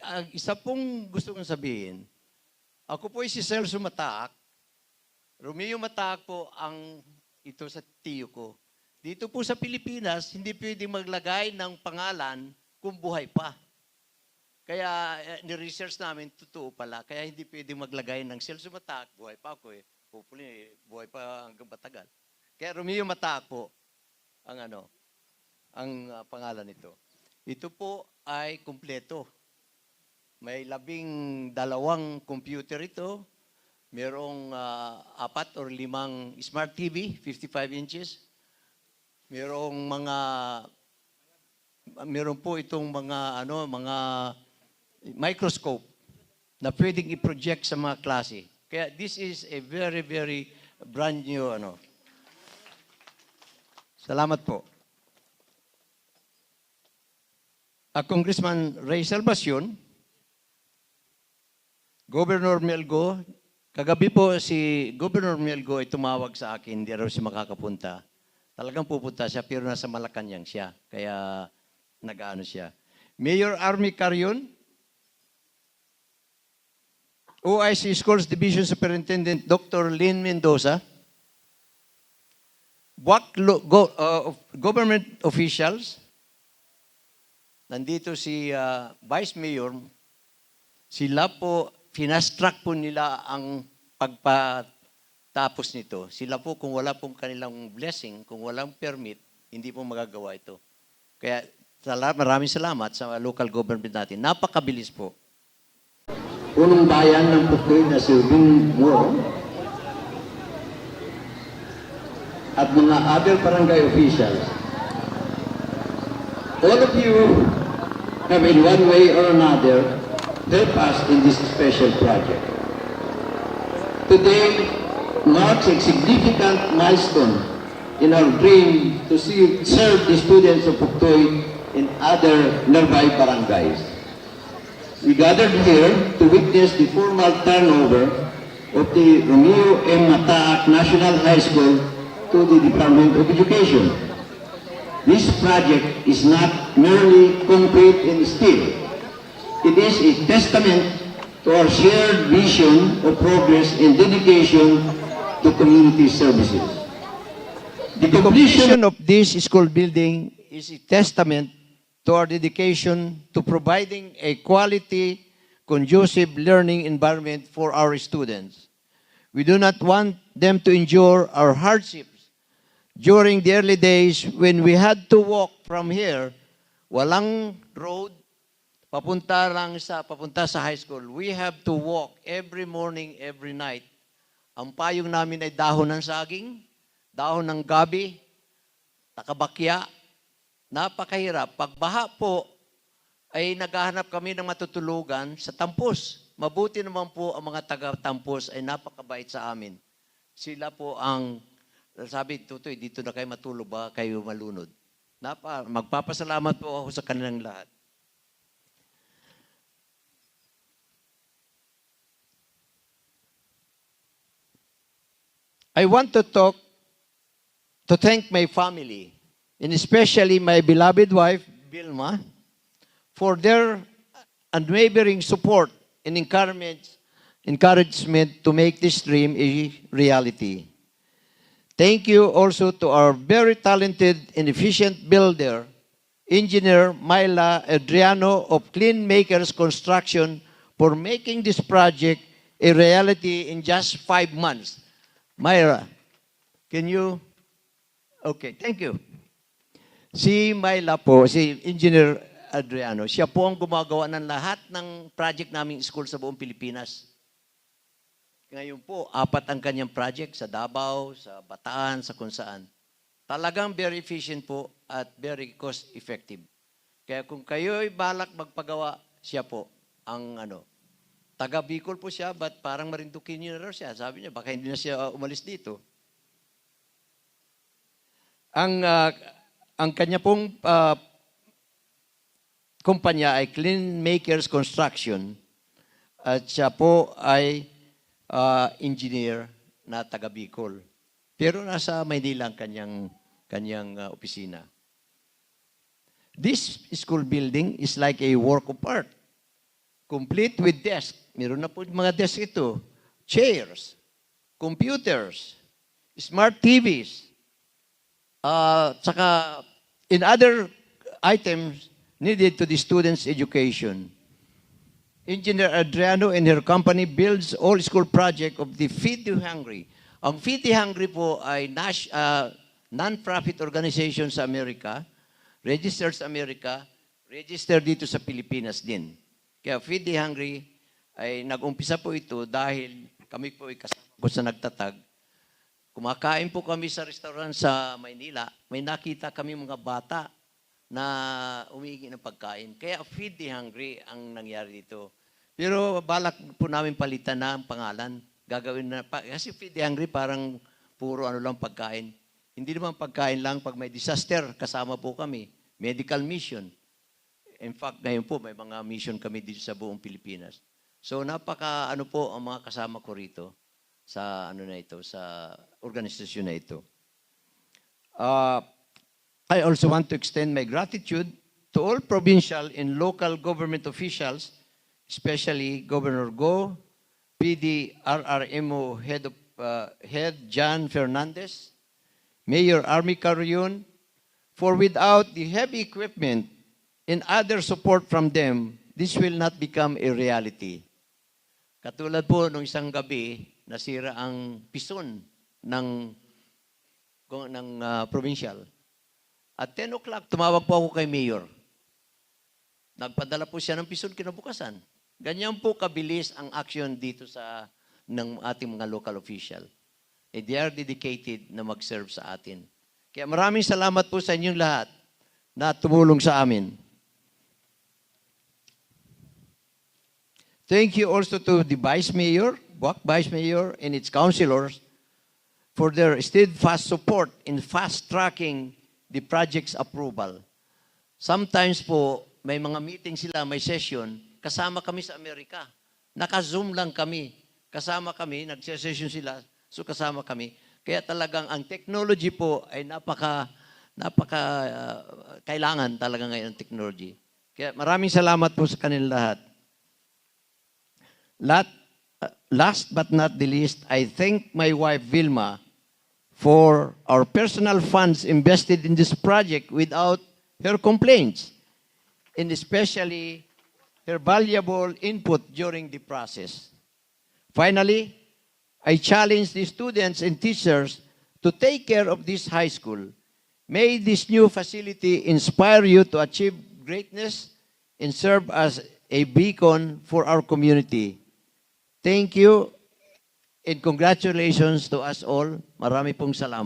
ang isa pong gusto kong sabihin, ako po ay si Celso Mataak. Romeo Mataak po ang ito sa tiyo ko. Dito po sa Pilipinas, hindi pwedeng maglagay ng pangalan kung buhay pa. Kaya ni-research namin, totoo pala. Kaya hindi pwedeng maglagay ng Celso Mataak, buhay pa ako eh. Hopefully, buhay pa hanggang matagal. Kaya Romeo Mataak po ang pangalan nito. Ito po ay kumpleto. May 12 computer ito. Merong 4 or 5 smart TV, 55 inches. Meron po itong mga microscope na pwedeng i-project sa mga klase. Kaya this is a very, very brand new Salamat po. Congressman Ray Salvacion, Governor Melgo, kagabi po si Governor Melgo ay tumawag sa akin, hindi raw siya makakapunta. Talagang pupunta siya, pero nasa Malacanang siya. Kaya nag-ano siya. Mayor Army Carion, OIC Schools Division Superintendent Dr. Lynn Mendoza, government officials, nandito si Vice Mayor, sila po, fast-track po nila ang pagpatapos nito. Sila po, kung wala pong kanilang blessing, kung walang permit, hindi po magagawa ito. Kaya maraming salamat sa local government natin. Napakabilis po. Unang bayan ng Pukoy na si Rubin Moro at mga other barangay officials. All of you have in one way or another helped us in this special project. Today marks a significant milestone in our dream to serve the students of Pukoy in other nearby barangays. We gathered here to witness the formal turnover of the Romeo M. Mataak National High School to the Department of Education. This project is not merely concrete and steel. It is a testament to our shared vision of progress and dedication to community services. The completion of this school building is a testament to our dedication to providing a quality, conducive learning environment for our students. We do not want them to endure our hardships. During the early days when we had to walk from here, walang road, papunta sa high school. We have to walk every morning, every night. Ang payong namin ay dahon ng saging, dahon ng gabi, takabakya. Napakahirap. Pag baha po, ay naghahanap kami ng matutulugan sa Tampos. Mabuti naman po ang mga taga-Tampos ay napakabait sa amin. Sila po ang, sabi, Tutoy, dito na kayo matulog ba kayo malunod? Magpapasalamat po ako sa kanilang lahat. I want to thank my family, and especially my beloved wife, Vilma, for their unwavering support and encouragement to make this dream a reality. Thank you also to our very talented and efficient builder, Engineer Myla Adriano of Clean Makers Construction for making this project a reality in just 5 months. Myra, can you? Okay, thank you. Si Myla po, si Engineer Adriano, siya po ang gumagawa ng lahat ng project naming school sa buong Pilipinas. Ngayon po, 4 ang kanyang project sa Davao, sa Bataan, sa kung saan. Talagang very efficient po at very cost effective. Kaya kung kayo'y balak magpagawa, siya po ang taga Bicol po siya, but parang Marinduquin na raw siya. Sabi niya, baka hindi na siya umalis dito. Ang kanya pong kumpanya ay Clean Makers Construction at siya po ay engineer na taga Bicol. Pero nasa Maynila ang kanyang opisina. This school building is like a work of art. complete with desk. Meron na po mga desk ito. Chairs, computers, smart TVs, tsaka in other items needed to the students' education. Engineer Adriano and her company builds all school project of the Feed the Hungry. Ang Feed the Hungry po ay non-profit organization sa Amerika, registered sa Amerika, registered dito sa Pilipinas din. Kaya Feed the Hungry ay nag-umpisa po ito dahil kami po ay kasama po sa nagtatag. Kumakain po kami sa restaurant sa Maynila, may nakita kami mga bata na umihingi ng pagkain. Kaya Feed the Hungry ang nangyari dito. Pero balak po namin palitan na ang pangalan. Gagawin na, kasi Feed the Hungry parang puro ano lang pagkain. Hindi naman pagkain lang, pag may disaster, kasama po kami. Medical mission. In fact, ngayon po, may mga mission kami dito sa buong Pilipinas. So napaka ano po ang mga kasama ko rito sa ano na ito, sa organisasyon na ito. I also want to extend my gratitude to all provincial and local government officials, especially Governor Go, PD RRMO Head John Fernandez, Mayor Army Carrion, for without the heavy equipment and other support from them, this will not become a reality. Katulad po nung isang gabi, nasira ang pison ng provincial. At 10 o'clock, tumawag po ako kay Mayor. Nagpadala po siya ng pison kinabukasan. Ganyan po kabilis ang action dito ng ating mga local official. They are dedicated na mag-serve sa atin. Kaya maraming salamat po sa inyong lahat na tumulong sa amin. Thank you also to the Vice Mayor, BUAC Vice Mayor, and its councilors for their steadfast support in fast-tracking the project's approval. Sometimes po, may mga meeting sila, may session, kasama kami sa Amerika. Naka-Zoom lang kami. Kasama kami, nag-session sila, so kasama kami. Kaya talagang ang technology po ay kailangan talaga ngayon ng technology. Kaya maraming salamat po sa kanilang lahat. Last but not the least, I thank my wife Vilma for our personal funds invested in this project without her complaints, and especially her valuable input during the process. Finally, I challenge the students and teachers to take care of this high school. May this new facility inspire you to achieve greatness and serve as a beacon for our community. Thank you and congratulations to us all. Marami pong salamat.